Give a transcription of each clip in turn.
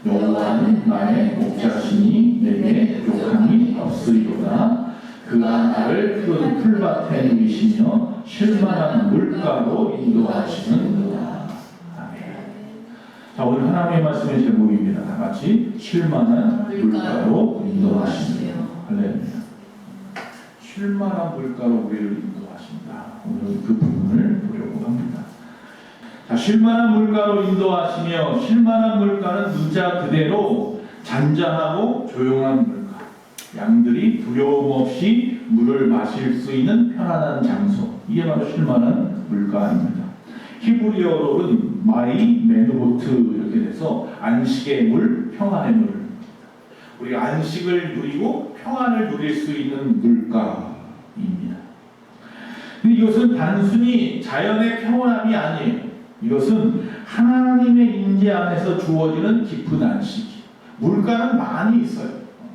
여호와는 나의 목자시니 내게 부족함이 없으리로다. 그가 나를 푸른 풀밭에 누이시며 쉴만한 물가로 인도하시는도다. 아멘. 자, 오늘 하나님의 말씀의 제목입니다. 다 같이 쉴만한 물가로 인도하시는. 할렐루야. 쉴만한 물가로 우리를 인도하신다. 오늘 그 부분을 보려고 합니다. 자, 쉴만한 물가로 인도하시며, 쉴만한 물가는 문자 그대로 잔잔하고 조용한 물가, 양들이 두려움 없이 물을 마실 수 있는 편안한 장소, 이게 바로 쉴만한 물가입니다. 히브리어로는 마이 메누보트 이렇게 돼서 안식의 물, 평안의 물, 우리가 안식을 누리고 평안을 누릴 수 있는 물가입니다. 근데 이것은 단순히 자연의 평온함이 아니에요. 이것은 하나님의 임재 안에서 주어지는 깊은 안식. 물가는 많이 있어요.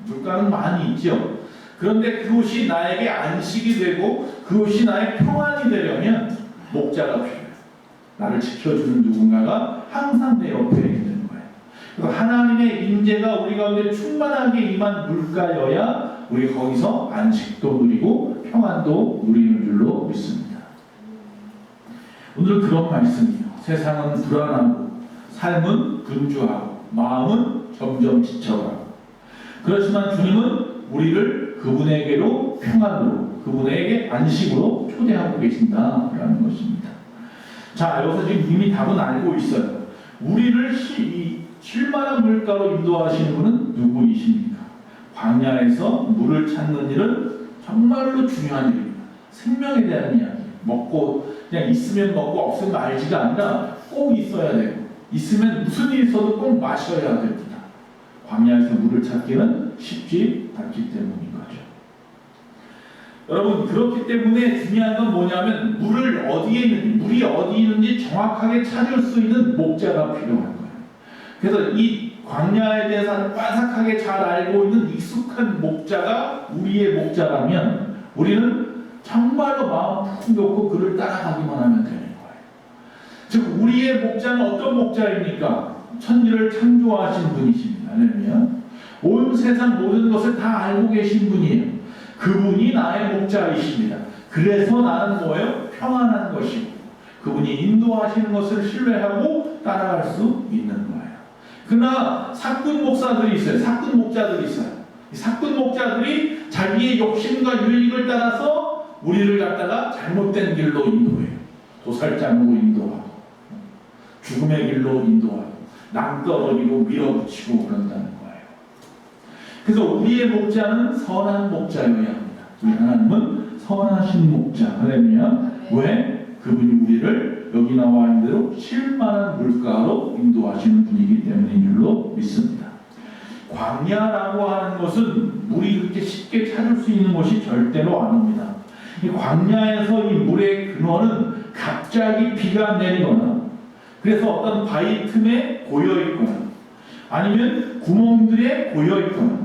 물가는 많이 있죠. 그런데 그것이 나에게 안식이 되고 그것이 나의 평안이 되려면 목자가 필요해요. 나를 지켜주는 누군가가 항상 내 옆에 있는 거예요. 그래서 하나님의 임재가 우리 가운데 충만하게 임한 물가여야 우리 거기서 안식도 누리고 평안도 누리는 줄로 믿습니다. 오늘 그런 말씀이에요. 세상은 불안하고 삶은 분주하고 마음은 점점 지쳐가고, 그렇지만 주님은 우리를 그분에게로 평안으로, 그분에게 안식으로 초대하고 계신다라는 것입니다. 자, 여기서 지금 이미 답은 알고 있어요. 우리를 쉴만한 물가로 인도하시는 분은 누구이십니까? 광야에서 물을 찾는 일은 정말로 중요한 일입니다. 생명에 대한 이야기. 먹고 그냥 있으면 먹고 없으면 말지가 아니라 꼭 있어야 되고, 있으면 무슨 일이 있어도 꼭 마셔야 됩니다. 광야에서 물을 찾기는 쉽지 않기 때문인 거죠. 여러분, 그렇기 때문에 중요한 건 뭐냐면 물을 어디에 있는지, 물이 어디 있는지 정확하게 찾을 수 있는 목자가 필요한 거예요. 그래서 이 광야에 대해서 빠삭하게 잘 알고 있는 익숙한 목자가 우리의 목자라면 우리는 정말로 마음 푹 놓고 그를 따라가기만 하면 되는 거예요. 즉 우리의 목자는 어떤 목자입니까? 천지를 창조하신 분이십니다. 할렐루야. 온 세상 모든 것을 다 알고 계신 분이에요. 그분이 나의 목자이십니다. 그래서 나는 뭐예요? 평안한 것이고 그분이 인도하시는 것을 신뢰하고 따라갈 수 있는 거예요. 그러나 사꾼 목사들이 있어요. 사꾼 목자들이 있어요. 이 사꾼 목자들이 자기의 욕심과 유익을 따라서 우리를 갖다가 잘못된 길로 인도해요. 도살장으로 인도하고 죽음의 길로 인도하고 낭떠러지고 밀어붙이고 그런다는 거예요. 그래서 우리의 목자는 선한 목자여야 합니다. 우리 하나님은 선하신 목자. 할렐루야. 왜? 그분이 우리를 여기 나와 있는 대로 쉴만한 물가로 인도하시는 분이기 때문인 줄로 믿습니다. 광야라고 하는 것은 물이 그렇게 쉽게 찾을 수 있는 곳이 절대로 아닙니다. 이 광야에서 이 물의 근원은 갑자기 비가 내리거나, 그래서 어떤 바위 틈에 고여있거나, 아니면 구멍들에 고여있거나,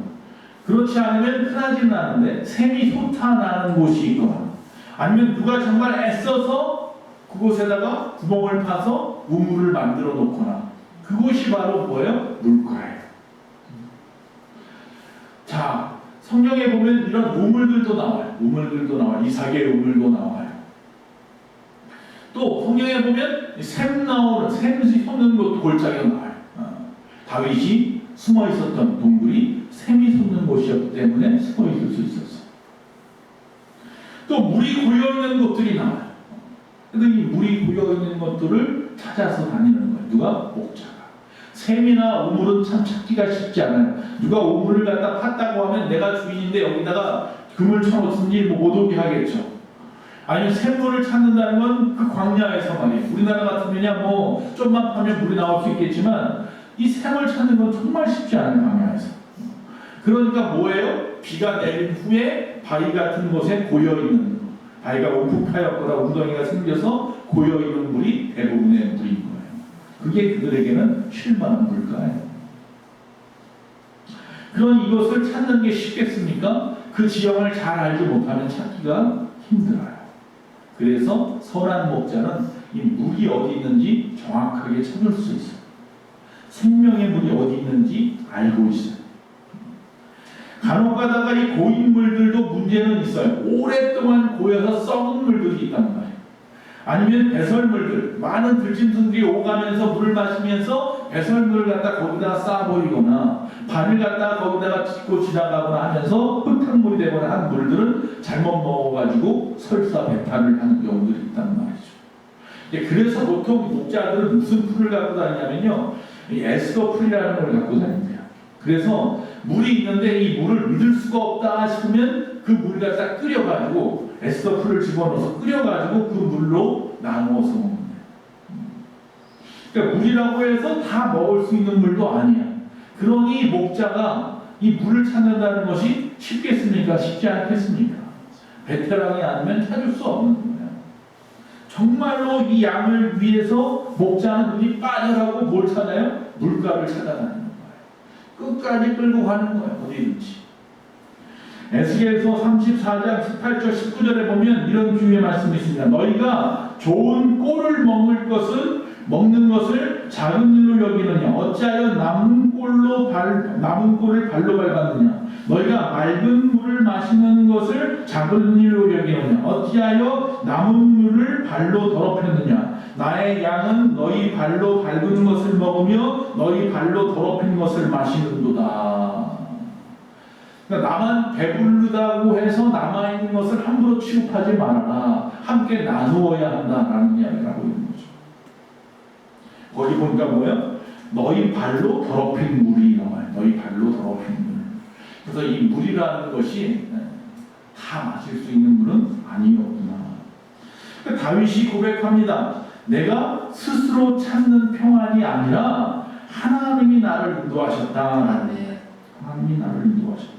그렇지 않으면 흔하진 않은데 샘이 솟아나는 곳이 있거나, 아니면 누가 정말 애써서 그곳에다가 구멍을 파서 우물을 만들어 놓거나, 그곳이 바로 뭐예요? 물가예요. 자, 성경에 보면 이런 우물들도 나와요. 우물들도 나와요. 이삭의 우물도 나와요. 또 성경에 보면 샘이 솟는 곳도 골짜기가 나와요. 다윗이 숨어 있었던 동굴이 샘이 솟는 곳이었기 때문에 숨어 있을 수 있었어요. 또 물이 고여 있는 곳들이 나와요. 그래서 이 물이 고여 있는 것들을 찾아서 다니는 거예요. 누가? 목자가. 샘이나 우물은 참 찾기가 쉽지 않아요. 누가 우물을 갖다 팠다고 하면 내가 주인인데 여기다가 금을 쳐놓든지 못 오게 하겠죠. 아니면 샘물을 찾는다는 건 그 광야에서 말이에요. 우리나라 같으면 뭐 좀만 파면 물이 나올 수 있겠지만 이 샘을 찾는 건 정말 쉽지 않은 광야에서. 그러니까 뭐예요? 비가 내린 후에 바위 같은 곳에 고여있는, 바위가 움푹하였거나 웅덩이가 생겨서 고여있는 물이 대부분의 물인 거예요. 그게 그들에게는 쉴만한 물가예요. 그런 이것을 찾는 게 쉽겠습니까? 그 지형을 잘 알지 못하면 찾기가 힘들어요. 그래서 선한 목자는 이 물이 어디 있는지 정확하게 찾을 수 있어요. 생명의 물이 어디 있는지 알고 있어요. 간혹 가다가 이 고인 물들도 문제는 있어요. 오랫동안 고여서 썩은 물들이 있단 말이에요. 아니면 배설물들, 많은 들짐승들이 오가면서 물을 마시면서 배설물을 갖다 거기다가 쌓아버리거나 바늘 갖다가 거기다가 짚고 지나가거나 하면서 흙탕물이 되거나 한 물들은 잘못 먹어가지고 설사 배탈을 하는 경우들이 있단 말이죠. 그래서 보통 목자들은 무슨 풀을 갖고 다니냐면요, 이 에스더 풀이라는 걸 갖고 다닙니다. 그래서 물이 있는데 이 물을 믿을 수가 없다 싶으면 그 물을 갖다 끓여가지고 에스더 풀을 집어넣어서 끓여가지고 그 물로 나누어서 먹는 거예요. 그러니까 물이라고 해서 다 먹을 수 있는 물도 아니야. 그러니 목자가 이 물을 찾는다는 것이 쉽겠습니까? 쉽지 않겠습니까? 베테랑이 아니면 찾을 수 없는 거예요. 정말로 이 양을 위해서 목자는 눈이 빠져라고 뭘 찾아요? 물가를 찾아가는 거예요. 끝까지 끌고 가는 거예요. 어디든지. 에스겔서 34장 18절 19절에 보면 이런 주의 말씀이 있습니다. 너희가 좋은 꼴을 먹는 것을 작은 일로 여기느냐? 어찌하여 남은 꼴을 발로 밟았느냐? 너희가 맑은 물을 마시는 것을 작은 일로 여기느냐? 어찌하여 남은 물을 발로 더럽혔느냐? 나의 양은 너희 발로 밟은 것을 먹으며 너희 발로 더럽힌 것을 마시는도다. 그러니까 나만 배부르다고 해서 남아있는 것을 함부로 취급하지 말아라. 함께 나누어야 한다라는 이야기를 하고 있는 거죠. 거기 보니까 뭐예요? 너희 발로 더럽힌 물이 나와요. 너희 발로 더럽힌 물. 그래서 이 물이라는 것이 다 마실 수 있는 물은 아니었구나. 그러니까 다윗이 고백합니다. 내가 스스로 찾는 평안이 아니라 하나님이 나를 인도하셨다. 하나님이 나를 인도하셨다.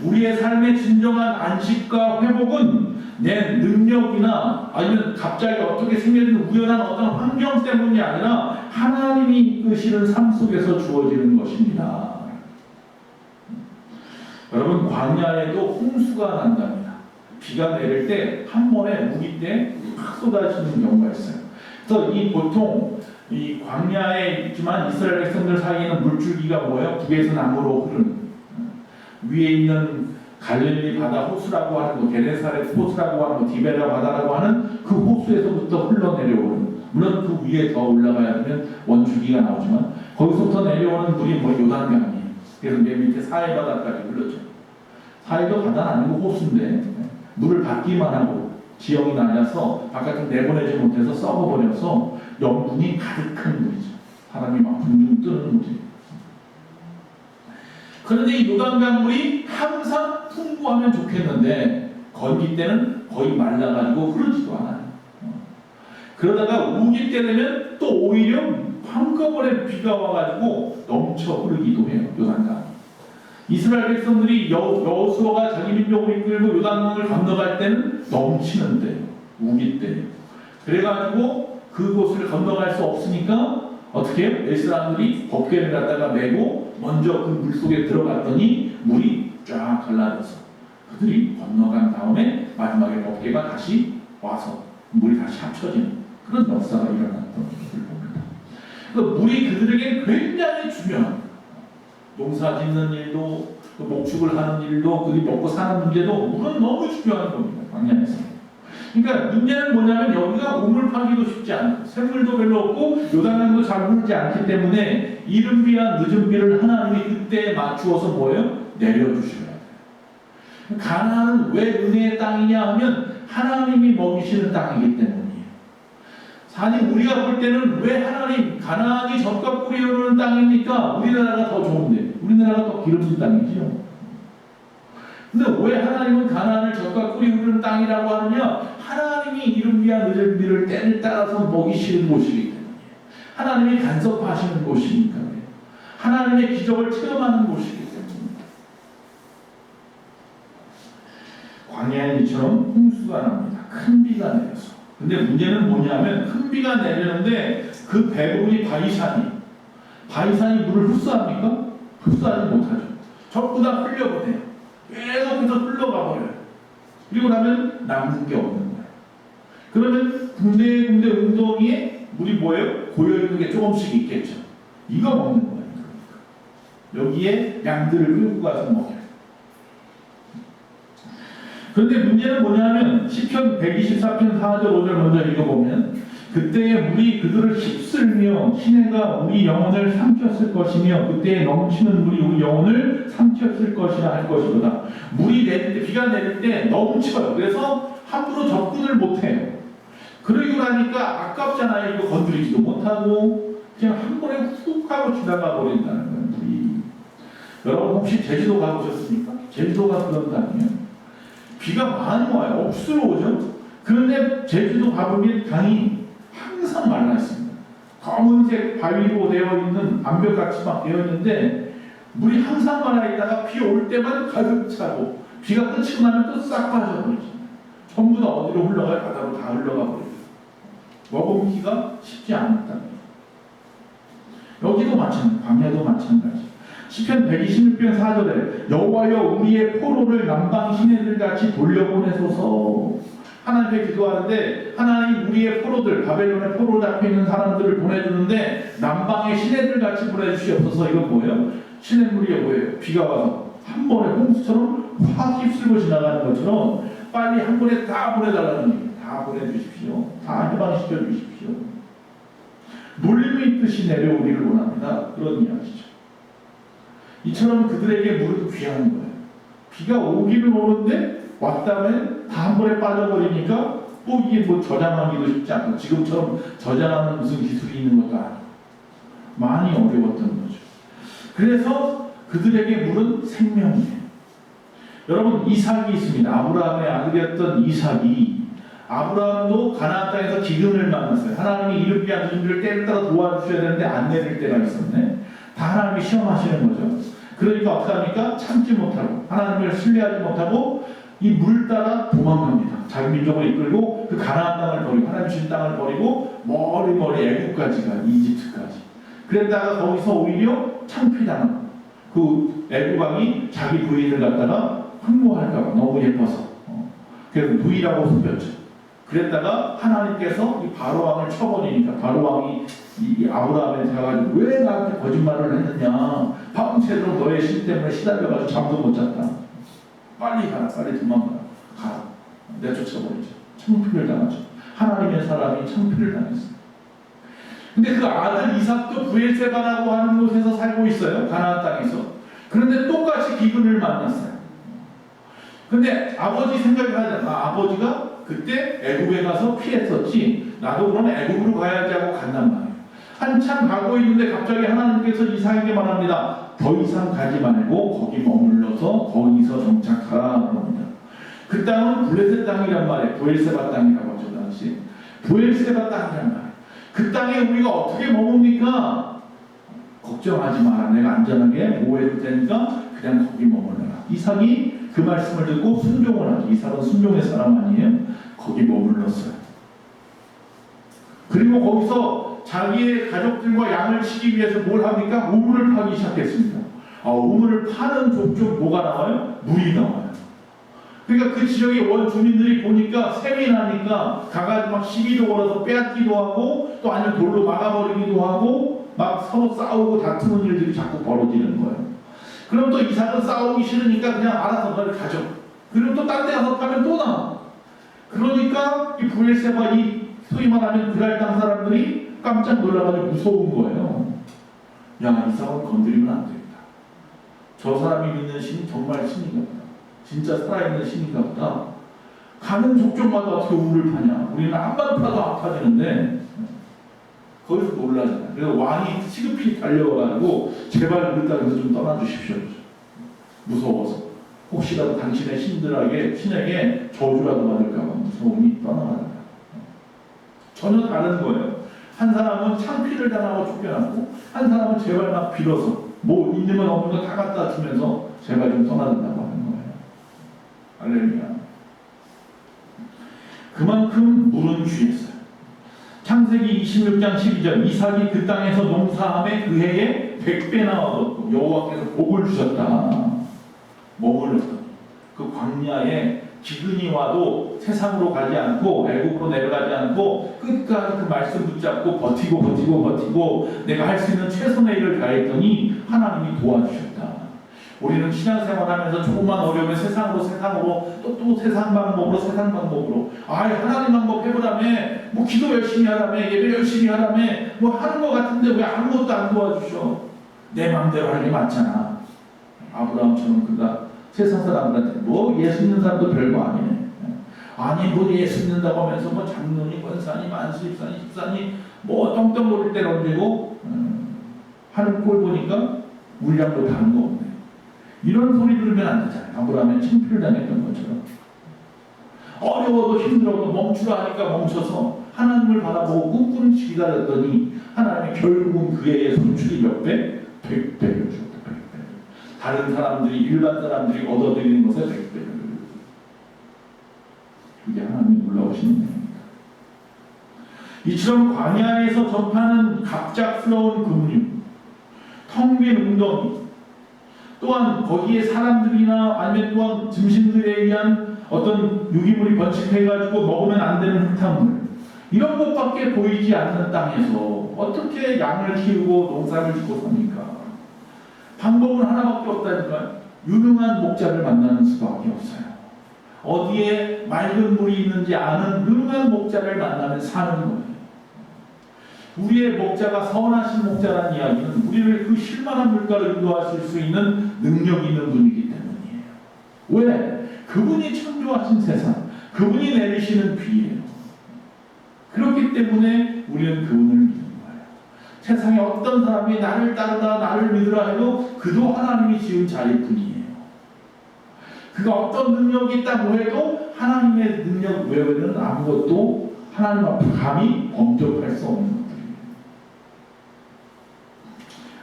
우리의 삶의 진정한 안식과 회복은 내 능력이나 아니면 갑자기 어떻게 생겨진 우연한 어떤 환경 때문이 아니라 하나님이 이끄시는 삶 속에서 주어지는 것입니다. 여러분, 광야에도 홍수가 난답니다. 비가 내릴 때 한 번에 우기 때 확 쏟아지는 경우가 있어요. 그래서 보통 이 광야에 있지만 이스라엘 백성들 사이에는 물줄기가 뭐예요? 북에서 남으로 흐르는, 위에 있는 갈릴리 바다 호수라고 하는 거, 게네사렛 호수라고 하는 거, 디베라 바다라고 하는 그 호수에서부터 흘러내려오는, 물론 그 위에 더 올라가야 하면 원줄기가 나오지만 거기서부터 내려오는 물이 요단강이에요. 그래서 맨 밑에 사해 바다까지 흘러죠. 사해도 바다는 아니고 호수인데 물을 받기만 하고 지형이 낮아서 바깥으로 내보내지 못해서 썩어버려서 염분이 가득한 물이죠. 사람이 막 붕붕 뜨는 물이에요. 그런데 이 요단강 물이 항상 풍부하면 좋겠는데 건기 때는 거의 말라가지고 흐르지도 않아요. 그러다가 우기 때 되면 또 오히려 한꺼번에 비가 와가지고 넘쳐 흐르기도 해요. 요단강. 이스라엘 백성들이 여호수아가 자기 민족을 이끌고 요단강을 건너갈 때는 넘치는데, 우기 때. 그래가지고 그곳을 건너갈 수 없으니까 어떻게 해요? 이 사람들이 법궤를 갖다가 메고 먼저 그 물속에 들어갔더니 물이 쫙 갈라져서 그들이 건너간 다음에 마지막에 법궤가 다시 와서 물이 다시 합쳐지는 그런 역사가 일어났던 것을 봅니다. 그래서 물이 그들에게 굉장히 중요합니다. 농사 짓는 일도, 목축을 하는 일도, 그들이 먹고 사는 문제도 물은 너무 중요한 겁니다. 광야에서. 그러니까 문제는 뭐냐면 여기가 우물 파기도 쉽지 않고 샘물도 별로 없고 요단강도 잘 흐르지 않기 때문에 이른 비와 늦은 비를 하나님이 그때에 맞추어서 뭐예요? 내려주셔야 돼요. 가나안은 왜 은혜의 땅이냐 하면 하나님이 먹이시는 땅이기 때문이에요. 사실 우리가 볼 때는 왜 하나님, 가나안이 젖과 꿀이 흐르는 땅입니까? 우리나라가 더 좋은데, 우리나라가 더 기름진 땅이지요. 근데 왜 하나님은 가나안을 젖과 꿀이 흐르는 땅이라고 하느냐? 하나님이 이른 비와 늦은 비를 때를 따라서 먹이시는 곳이기 때문이에요. 하나님이 간섭하시는 곳이니까 그래요. 하나님의 기적을 체험하는 곳이기 때문입니다. 광야의 비처럼 홍수가 납니다. 큰 비가 내려서. 근데 문제는 뭐냐면 큰 비가 내리는데 그 배부분이 바위산이 물을 흡수합니까? 흡수하지 못하죠. 전부 다 흘려보내요. 계속해서 흘러가 버려요. 그리고 나면 남는 게 없는 거예요. 그러면 군데군데 웅덩이에 물이 뭐예요? 고여있는 게 조금씩 있겠죠. 이거 먹는 거예요. 여기에 양들을 끌고 가서 먹여요. 그런데 문제는 뭐냐면 시편 124편 4절 5절 먼저 읽어보면 그때에 물이 그들을 휩쓸며 시내가 우리 영혼을 삼켰을 것이며 그때에 넘치는 물이 우리 영혼을 삼켰을 것이라 할 것이로다. 물이 내릴 때, 비가 내릴 때 넘쳐요. 그래서 함부로 접근을 못해요. 그러고 나니까 아깝잖아요. 이거 건드리지도 못하고 그냥 한 번에 훅 하고 지나가 버린다는 거예요. 물이. 여러분 혹시 제주도 가보셨습니까? 제주도가 그런 땅이에요. 비가 많이 와요. 억수로 오죠. 그런데 제주도 가보면 강이 항상 말라 있습니다. 검은색 바위로 되어 있는 암벽같이 막 되어 있는데 물이 항상 말라 있다가 비 올 때만 가득 차고 비가 끝이고 나면 또 싹 빠져버리죠. 전부 다 어디로 흘러가요? 바다로 다 흘러가 버려요. 먹음기가 쉽지 않았다. 여기도 마찬가지, 광야도 마찬가지. 시편 126편 4절에 여호와여 우리의 포로를 남방 시내들 같이 돌려보내소서. 하나님께 기도하는데 하나님 우리의 포로들, 바벨론의 포로 잡혀 있는 사람들을 보내주는데 남방의 시내들 같이 보내주시옵소서. 이건 뭐예요? 시냇물이 뭐예요? 비가 와서 한 번에 홍수처럼 확 휩쓸고 지나가는 것처럼 빨리 한 번에 다 보내달라는 얘기예요. 다 보내주십시오. 다 해방시켜 주십시오. 물림이 뜻이 내려오기를 원합니다. 그런 이야기죠. 이처럼 그들에게 물은 귀한 거예요. 비가 오기는 오는데 왔다면 다 한 번에 빠져버리니까 또 이게 뭐 저장하기도 쉽지 않고 지금처럼 저장하는 무슨 기술이 있는 것도 아니고 많이 어려웠던 거죠. 그래서 그들에게 물은 생명이에요. 여러분 이삭이 있습니다. 아브라함의 아들이었던 이삭이 아브라함도 가나안 땅에서 기근을 만났어요. 하나님이 이르게 한 준비를 때를 따라 도와주셔야 되는데 안 내릴 때가 있었네. 다 하나님이 시험하시는 거죠. 그러니까 어떻게 합니까? 참지 못하고 하나님을 신뢰하지 못하고 이 물 따라 도망갑니다. 자기 민족을 이끌고 그 가나안 땅을 버리고 하나님 주신 땅을 버리고 머리 애국까지 가 이집트까지. 그랬다가 거기서 오히려 창피당하고 그 애국 왕이 자기 부인을 갖다가 흠모할까봐 너무 예뻐서 그래서 누이라고 속였죠. 그랬다가 하나님께서 이 바로 왕을 쳐버리니까 바로 왕이 이 아브라함한테 가가지고 왜 나한테 거짓말을 했느냐. 밤새도록 너의 신 때문에 시달려가지고 잠도 못 잤다. 빨리 가라. 빨리 도망가라. 가라. 내쫓아버리죠. 창피를 당하죠. 하나님의 사람이 창피를 당했어요. 근데 그 아들 이삭도 브엘세바라고 하는 곳에서 살고 있어요. 가나안 땅에서. 그런데 똑같이 기근을 만났어요. 근데 아버지 생각을 하잖아. 아버지가 그때 애굽에 가서 피했었지. 나도 그럼 애굽으로 가야지 하고 간단 말이에요. 한참 가고 있는데 갑자기 하나님께서 이삭에게 말합니다. 더 이상 가지 말고 거기 머물러서 거기서 정착하라 그럽니다. 그 땅은 블레셋 땅이란 말이에요. 브엘세바 땅이라고 하죠. 당시 브엘세바 땅이란 말이에요. 그 땅에 우리가 어떻게 머뭅니까? 걱정하지 마라. 내가 안전하게 보호해줄 테니까 그냥 거기 머물러라. 이삭이 그 말씀을 듣고 순종을 하죠. 이삭은 순종의 사람 아니에요. 거기 머물렀어요. 그리고 거기서 자기의 가족들과 양을 치기 위해서 뭘 합니까? 우물을 파기 시작했습니다. 우물을 파는 족족 뭐가 나와요? 물이 나와요. 그러니까 그 지역의 원주민들이 보니까 셈이 나니까 가가지고 막 시비도 걸어서 빼앗기도 하고 또 아니면 돌로 막아버리기도 하고 막 서로 싸우고 다투는 일들이 자꾸 벌어지는 거예요. 그럼 또 이삭은 싸우기 싫으니까 그냥 알아서 너를 가져. 그리고 또 딴 데 가서 파면 또 나와. 그러니까 이 브엘세바 이 소위 말하면 그랄 땅 사람들이 깜짝 놀라가지고 무서운 거예요. 야, 이삭은 건드리면 안 된다. 저 사람이 믿는 신이 정말 신인가 보다. 진짜 살아있는 신인가 보다. 가는 족족마다 어떻게 우물을 파냐. 우리는 암만 파도 아파지는데 거기서 놀라잖아요. 그래서 왕이 시급히 달려와가지고 제발 우리 땅에서 좀 떠나주십시오. 무서워서. 혹시라도 당신의 신에게 저주라도 받을까봐 무서움이 떠나가잖아요. 전혀 다른 거예요. 한 사람은 창피를 당하고 쫓겨났고 한 사람은 제발 막 빌어서 뭐 있는 건 없는 거 다 갖다 주면서 제발 좀 떠나달라고 하는 거예요. 할렐루야. 그만큼 물은 귀했어요. 창세기 26장 12절 이삭이 그 땅에서 농사함에 그 해에 100배나 얻었고 여호와께서 복을 주셨다. 머물렀다. 그 광야에 기근이 와도 세상으로 가지 않고 애국으로 내려가지 않고 끝까지 그 말씀 붙잡고 버티고 내가 할 수 있는 최선의 일을 다했더니 하나님이 도와주셨다. 우리는 신앙생활하면서 조금만 어려우면 세상으로 또 세상 방법으로 하나님 방법 해보라며 뭐 기도 열심히 하라며 예배 열심히 하라며 뭐 하는 것 같은데 왜 아무것도 안 도와주셔. 내 마음대로 하는 게 맞잖아. 아브라함처럼 그가 세상 사람들한테 뭐 예수 믿는 사람도 별거 아니네. 아니 뭐 예수 믿는다고 하면서 뭐 장로니 권사니 만수 집사니 집사니 뭐 떵떵거릴 때 던지고 하는 꼴 보니까 물량도 다른 거 없네. 이런 소리 들으면 안 되잖아요. 아브라함의 창피를 당했던 것처럼. 어려워도 힘들어도 멈추라 하니까 멈춰서 하나님을 바라보고 꾹꾹 기다렸더니 하나님이 결국은 그 애의 손출이 몇 배? 100배를 줬다. 100배. 다른 사람들이 일반 사람들이 얻어들이는 것에 100배를. 그게 하나님의 놀라우신 은혜입니다. 이처럼 광야에서 접하는 갑작스러운 금류, 텅 빈 웅덩이, 또한 거기에 사람들이나 아니면 또한 짐승들에 의한 어떤 유기물이 번식해가지고 먹으면 안 되는 흙탕물, 이런 것밖에 보이지 않는 땅에서 어떻게 양을 키우고 농사를 짓고 삽니까? 방법은 하나밖에 없다니까요. 유능한 목자를 만나는 수밖에 없어요. 어디에 맑은 물이 있는지 아는 유능한 목자를 만나면 사는 거예요. 우리의 목자가 선하신 목자라는 이야기는 우리를 그 쉴만한 물가로 인도하실 수 있는 능력이 있는 분이기 때문이에요. 왜? 그분이 창조하신 세상, 그분이 내리시는 비예요. 그렇기 때문에 우리는 그분을 믿는 거예요. 세상에 어떤 사람이 나를 따르라, 나를 믿으라 해도 그도 하나님이 지은 자일 뿐이에요. 그가 어떤 능력이 있다고 해도 하나님의 능력 외에는 아무것도 하나님 앞에 감히 범접할 수 없는 것들이에요.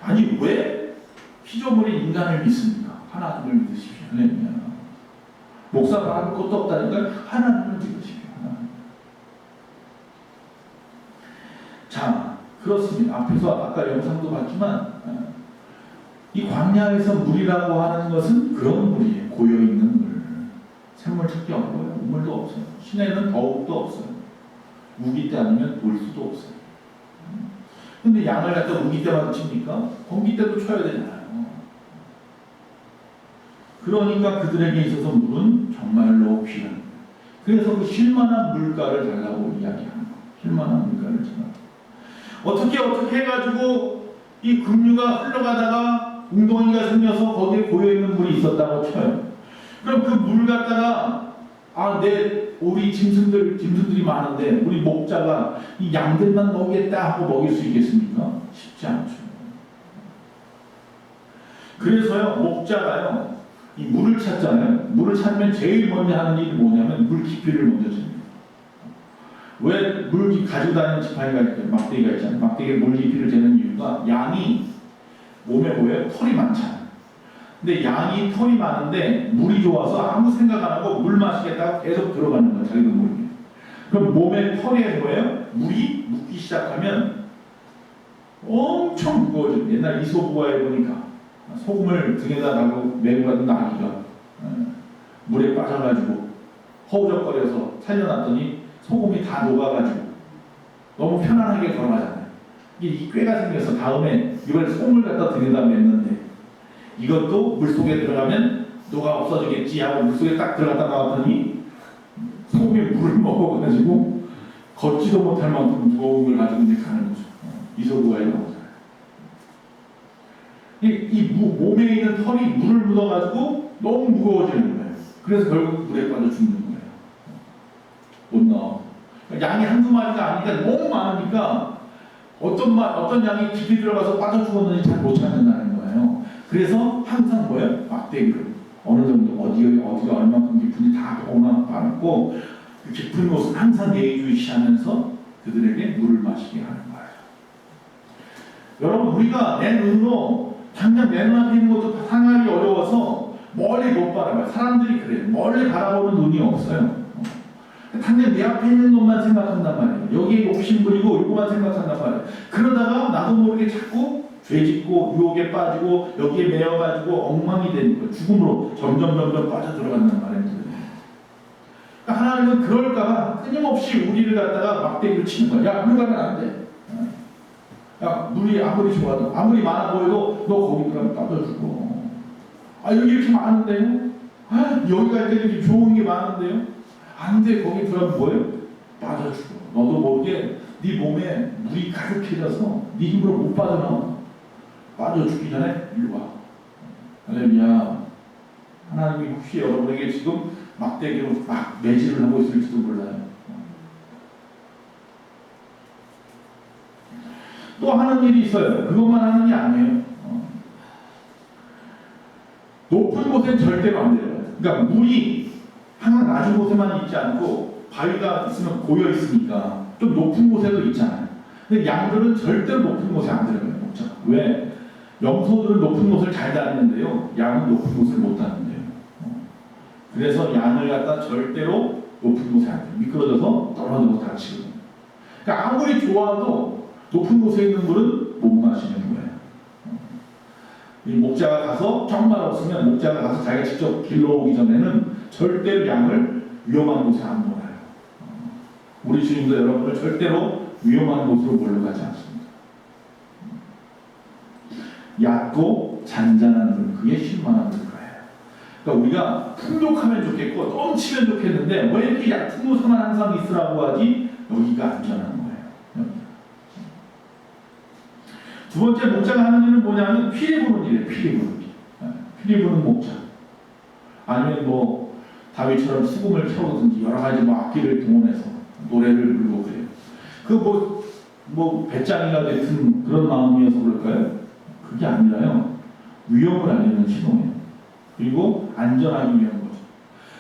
아니 왜 피조물이 인간을 믿습니까? 하나님을 믿으십시오. 목사가 할 것도 없다니까 하나님을 믿으십시오. 자, 그렇습니다. 앞에서 아까 영상도 봤지만 이 광야에서 물이라고 하는 것은 그런 물이에요. 고여있는 물. 샘물 찾기 어려워요. 우물도 없어요. 시내에는 더욱도 없어요. 우기 때 아니면 올 수도 없어요. 근데 양을 갖다 우기 때만 칩니까? 건기 때도 쳐야 되잖아요. 그러니까 그들에게 있어서 물은 정말로 귀한 거예요. 그래서 그 쉴만한 물가를 달라고 이야기하는 거예요. 쉴만한 물가를 달라고. 어떻게 해가지고 이 급류가 흘러가다가 웅덩이가 생겨서 거기에 고여있는 물이 있었다고 쳐요. 그럼 그 물 갖다가 우리 짐승들이 많은데 우리 목자가 이 양들만 먹이겠다 하고 먹일 수 있겠습니까? 쉽지 않죠. 그래서요, 목자가요, 이 물을 찾잖아요. 물을 찾으면 제일 먼저 하는 일이 뭐냐면 물 깊이를 먼저 잽니다. 왜 물 가지고 다니는 지팡이가 있잖아요. 막대기가 있잖아요. 막대기에 물 깊이를 재는 이유가 양이 몸에 보여요. 털이 많잖아요. 근데 양이 털이 많은데 물이 좋아서 아무 생각 안 하고 물 마시겠다고 계속 들어가는 거예요. 자기도 모르게. 그럼 몸에 털에 뭐예요? 물이 묻기 시작하면 엄청 무거워져요. 옛날 이솝우화에 보니까 소금을 등에다 달고 메고 가던 나귀가 물에 빠져가지고 허우적거려서 살려놨더니 소금이 다 녹아가지고 너무 편안하게 걸어가잖아요. 이 꾀가 생겨서 다음에 이걸 소금을 갖다 등에다 맸는데 이것도 물속에 들어가면 녹아 없어지겠지 하고 물속에 딱 들어갔다 나왔더니 소금이 물을 먹어가지고 걷지도 못할 만큼 무거운 걸 가지고 이제 가는 거죠. 이솝우화에 나오잖아요. 이 몸에 있는 털이 물을 묻어가지고 너무 무거워지는 거예요. 그래서 결국 물에 빠져 죽는 거예요. 못 나와. 양이 한두 마리가 아니니까 너무 많으니까 어떤 양이 깊이 들어가서 빠져 죽었는지 잘 못 찾는다는 거예요. 그래서 항상 뭐예요? 막대기를 어느 정도 어디가 얼마큼 깊은지 다 보나 봐놓고 그 깊은 곳은 항상 예의주시하면서 그들에게 물을 마시게 하는 거예요. 여러분, 우리가 내 눈으로 당장 내 눈앞에 있는 것도 상하기 어려워서 멀리 못 바라봐요. 사람들이 그래요. 멀리 바라보는 눈이 없어요. 당장 내 앞에 있는 것만 생각한단 말이에요. 여기에 욕심 부리고 이거만 생각한단 말이에요. 그러다가 나도 모르게 자꾸 죄짓고 유혹에 빠지고 여기에 매여가지고 엉망이 되는 거예요. 죽음으로 점점 빠져들어간단 말이에요. 그러니까 하나님은 그럴까봐 끊임없이 우리를 갖다가 막대기로 치는 거야. 야, 물로 가면 안 돼. 야, 물이 아무리 좋아도, 아무리 많아 보여도 너 거기 들어가면 빠져 죽어. 아, 여기 이렇게 많은데요? 아, 여기 갈 때 이렇게 좋은 게 많은데요? 안 돼. 거기 들어가면 뭐예요? 빠져 죽어. 너도 모르게 네 몸에 물이 가득해져서 네 힘으로 못 빠져나와. 빠져 죽기 전에 일로 와. 할렐루야. 하나님이 혹시 여러분에게 지금 막대기로 막 매질을 하고 있을지도 몰라요. 또 하는 일이 있어요. 그것만 하는 게 아니에요. 높은 곳엔 절대로 안 돼요. 그러니까 물이 항상 낮은 곳에만 있지 않고 바위가 있으면 고여 있으니까 좀 높은 곳에도 있잖아요. 근데 양들은 절대로 높은 곳에 안 들어가요. 왜? 염소들은 높은 곳을 잘 다니는데요. 양은 높은 곳을 못 다닌대요. 그래서 양을 갖다 절대로 높은 곳에 안 돼요. 미끄러져서 떨어져서 다치거든요. 그러니까 아무리 좋아도 높은 곳에 있는 물은 못 마시는 거예요. 이 목자가 가서 정말 없으면 목자가 가서 자기가 직접 길러오기 전에는 절대로 양을 위험한 곳에 안 몰아요. 우리 주님도 여러분을 절대로 위험한 곳으로 몰려가지 않습니다. 얕고 잔잔한 물, 그게 쉴만한 물가예요. 그러니까 우리가 풍족하면 좋겠고 넘치면 좋겠는데 왜 이렇게 얕은 곳에만 항상 있으라고 하지? 여기가 안전한 거예요. 두 번째 목자가 하는 일은 뭐냐면 피리 부는 일이에요. 피리 부는 일. 피리 부는 목자. 아니면 뭐 다윗처럼 수금을 켜든지 여러 가지 뭐 악기를 동원해서 노래를 부르고 그래요. 그 뭐 배짱이가 같은 그런 마음이어서 그럴까요? 그게 아니라요. 위험을 알리는 신호예요. 그리고 안전하기 위한 거죠.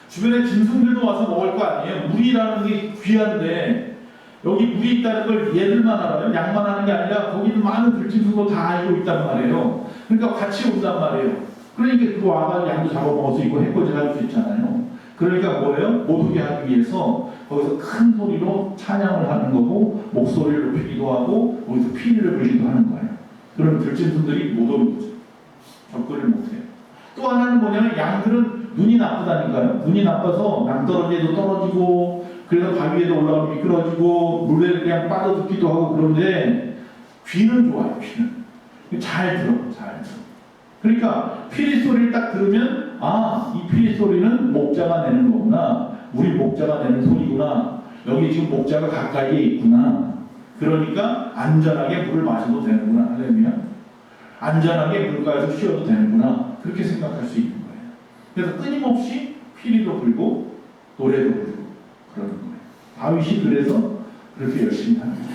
주변에 짐승들도 와서 먹을 거 아니에요. 물이라는 게 귀한데 여기 물이 있다는 걸 얘들만 알아요. 양만 하는 게 아니라 거기는 많은 들짐승도 다 알고 있단 말이에요. 그러니까 같이 온단 말이에요. 그러니까 그 와가 양도 잡아먹을 수 있고 해코지 할 수 있잖아요. 그러니까 뭐예요? 못 오게 하기 위해서 거기서 큰 소리로 찬양을 하는 거고 목소리를 높이기도 하고 거기서 피리를 불기도 하는 거예요. 그럼 들짐승들이 못 오는 거죠. 접근을 못해요. 또 하나는 뭐냐면 양들은 눈이 나쁘다니까요. 눈이 나빠서 낭떠러지에도 떨어지고 그래서 바위에도 올라가면 미끄러지고 물에 그냥 빠져듣기도 하고 그런데 귀는 좋아요. 귀는 잘 들어. 그러니까 피리 소리를 딱 들으면 이 피리 소리는 목자가 내는 거구나. 우리 목자가 내는 소리구나. 여기 지금 목자가 가까이에 있구나. 그러니까 안전하게 물을 마셔도 되는구나. 할렐루야. 안전하게 물가에서 쉬어도 되는구나. 그렇게 생각할 수 있는 거예요. 그래서 끊임없이 피리도 불고 노래도 부르고 그러는 거예요. 다윗이 그래서 그렇게 열심히 합니다.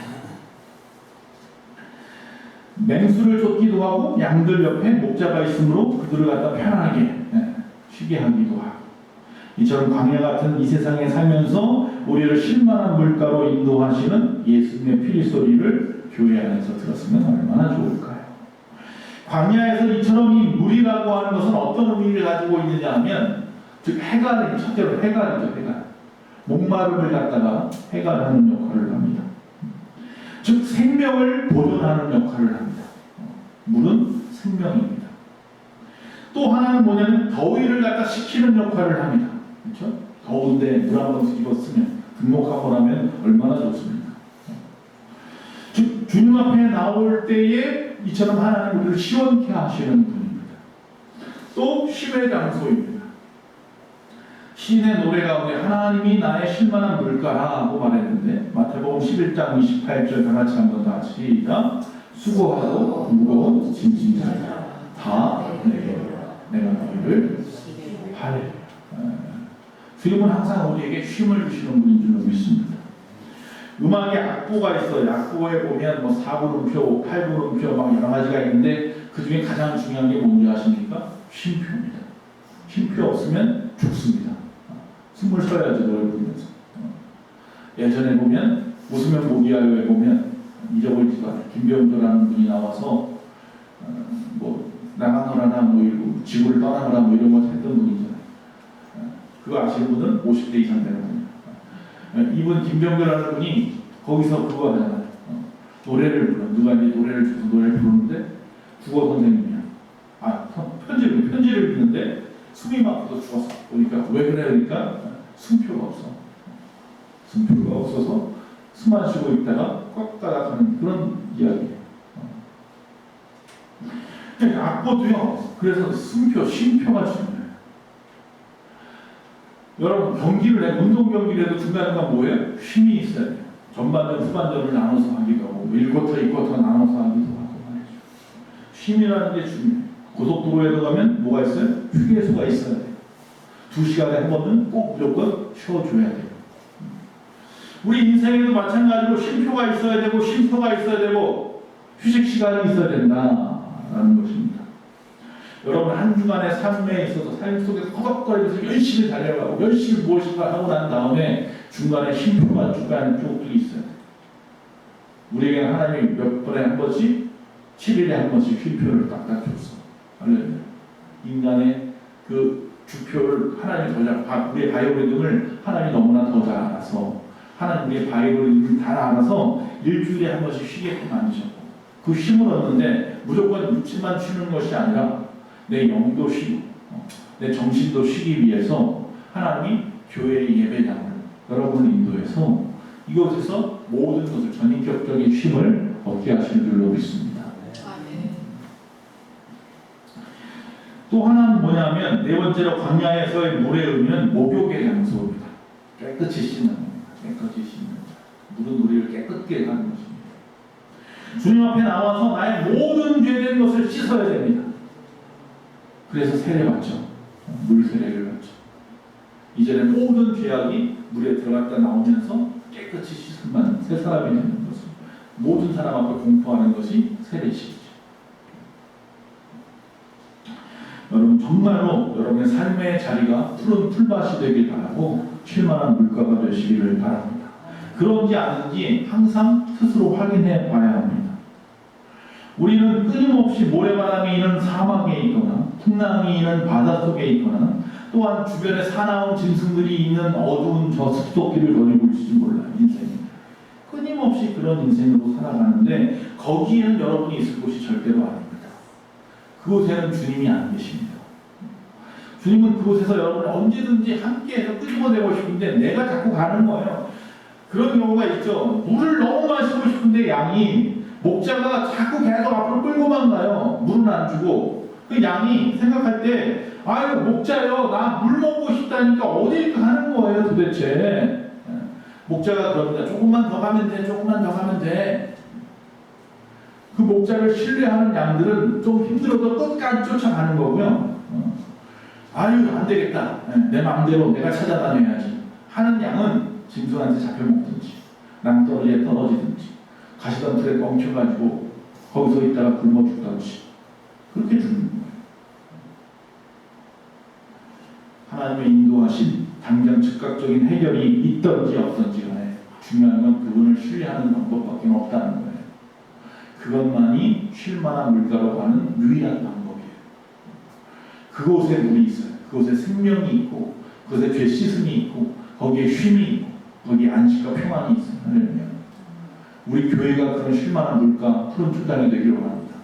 맹수를 쫓기도 하고 양들 옆에 목자가 있으므로 그들을 갖다 편안하게 쉬게 하기도 하고 이처럼 광야 같은 이 세상에 살면서 우리를 쉴만한 물가로 인도하시는 예수님의 피리 소리를 교회 안에서 들었으면 얼마나 좋을까요? 광야에서 이처럼 이 물이라고 하는 것은 어떤 의미를 가지고 있느냐 하면 즉 해갈이 첫째로 해갈이죠. 해갈. 목마름을 갖다가 해갈하는 역할을 합니다. 즉 생명을 보존하는 역할을 합니다. 물은 생명입니다. 또 하나는 뭐냐면 더위를 갖다 식히는 역할을 합니다. 그렇죠? 더운데 물 한 번 뒤집어 쓰면 등목하고 나면 얼마나 좋습니까? 즉 주님 앞에 나올 때에 이처럼 하나님 우리를 시원케 하시는 분입니다. 또 쉼의 장소입니다. 시인의 노래 가운데 하나님이 나의 쉴만한 물가라고 말했는데 마태복음 11장 28절 다 같이 한번 다 시작. 수고하고 무거운 짐진 자들아 다 내게 내가 너희를 하리라. 주님은 항상 우리에게 쉼을 주시는 분인 줄 믿습니다. 음악에 악보가 있어요. 악보에 보면 뭐 4분음표, 8분음표 막 여러 가지가 있는데 그 중에 가장 중요한 게 뭔지 아십니까? 쉼표입니다. 쉼표 없으면 죽습니다. 숨을 쉬어야지 노래 부르면서. 예전에 보면 웃으면 목이야요에 보면 잊어버리지도 않아요. 김병조라는 분이 나와서 뭐 나가노라나 뭐 이러고 지구를 떠나거나 뭐 이런 걸 했던 분이잖아요. 그거 아시는 분은 50대 이상 되는 분이에요. 이분 김병조라는 분이 거기서 그거 하잖아요. 노래를 불러. 누가 이제 노래를 줘서 노래를 부르는데 국어 선생님이야. 편지를 읽는데 숨이 막혀서 죽었어. 보니까 왜 그래? 그러니까 숨표가 없어. 숨표가 없어서 숨만 쉬고 있다가 꽉 따라가는 그런 이야기예요. 악보도요. 그래서 숨표, 쉼표가 중요해요. 여러분 경기를 해, 운동 경기를 해도 중간중간 뭐예요? 쉼이 있어야 돼요. 전반전, 후반전을 나눠서 하기도 하고 1쿼터, 2쿼터 나눠서 하기도 하고 말이죠. 쉼이라는 게 중요해요. 고속도로에도 가면 뭐가 있어요? 휴게소가 있어야 돼요. 2시간에 한 번은 꼭 무조건 쉬어줘야 돼요. 우리 인생에도 마찬가지로 쉼표가 있어야 되고 쉼표가 있어야 되고 휴식 시간이 있어야 된다라는 것입니다. 여러분 한 주간의 삶에 있어서 삶 속에서 허덕거리면서 열심히 달려가고 열심히 무엇인가 하고 난 다음에 중간에 쉼표가 중간에 쪽들이 있어야 돼요. 우리에게는 하나님이 몇 번에 한 번씩 7일에 한 번씩 쉼표를 딱딱 줬어. 할렐루야. 인간의 그 주표를 하나님이 더 잘, 우리의 바이오리듬을 하나님이 너무나 더 잘 알아서 하나님 우리의 바이오리듬을 잘 알아서 일주일에 한 번씩 쉬게끔 만드셨고 그 쉼을 얻는데 무조건 육체만 쉬는 것이 아니라 내 영도 쉬고 내 정신도 쉬기 위해서 하나님이 교회의 예배장을 여러분을 인도해서 이곳에서 모든 것을 전인격적인 쉼을 얻게 하시는 줄로 믿습니다. 또 하나는 뭐냐면 네 번째로 광야에서의 물의 의미는 목욕의 장소입니다. 깨끗이 씻는 겁니다. 깨끗이 씻는 물은 우리를 깨끗게 하는 것입니다. 주님 앞에 나와서 나의 모든 죄된 것을 씻어야 됩니다. 그래서 세례받죠. 물 세례를 받죠. 이제는 모든 죄악이 물에 들어갔다 나오면서 깨끗이 씻음만 새 사람이 되는 것을 모든 사람 앞에 공포하는 것이 세례식이죠. 여러분 정말로 여러분의 삶의 자리가 푸른 풀밭이 되길 바라고 쉴만한 물가가 되시기를 바랍니다. 그런지 아닌지 항상 스스로 확인해 봐야 합니다. 우리는 끊임없이 모래바람이 있는 사막에 있거나 풍랑이 있는 바닷속에 있거나 또한 주변에 사나운 짐승들이 있는 어두운 저 숲속길을 거닐고 있을지 몰라요. 인생이 끊임없이 그런 인생으로 살아가는데 거기에는 여러분이 있을 곳이 절대로 아닙니다. 그곳에는 주님이 안 계십니다. 주님은 그곳에서 여러분을 언제든지 함께해서 끄집어내고 싶은데 내가 자꾸 가는 거예요. 그런 경우가 있죠. 물을 너무 마시고 싶은데 양이 목자가 자꾸 계속 앞으로 끌고만 가요. 물은 안 주고. 그 양이 생각할 때 아유 목자요 나 물 먹고 싶다니까 어딜 가는 거예요 도대체. 목자가 그럽니다. 조금만 더 가면 돼. 조금만 더 가면 돼. 그 목자를 신뢰하는 양들은 좀 힘들어도 끝까지 쫓아가는 거고요. 아유 안 되겠다. 내 마음대로 내가 찾아다녀야지 하는 양은 짐승한테 잡혀먹든지 낭떠러지에 떨어지든지 가시던 틀에 멈춰가지고 거기서 있다가 굶어 죽든지 그렇게 죽는 거예요. 하나님의 인도하신 당장 즉각적인 해결이 있던지 없던지 간에 중요한 건 그분을 신뢰하는 방법밖에 없다는 거예요. 그것만이 쉴만한 물가로 가는 유일한 방법이에요. 그곳에 물이 있어요. 그곳에 생명이 있고 그곳에 죄 씻음이 있고 거기에 쉼이 있고 거기에 안식과 평안이 있어요. 우리 교회가 그런 쉴만한 물가 푸른 초장이 되기를 원합니다.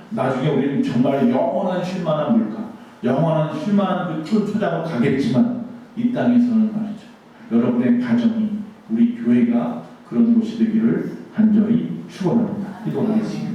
나중에 우리는 정말 영원한 쉴만한 물가 영원한 쉴만한 그 푸른 초장으로 가겠지만 이 땅에서는 말이죠. 여러분의 가정이 우리 교회가 그런 곳이 되기를 간절히 축원합니다. 기도하겠습니다.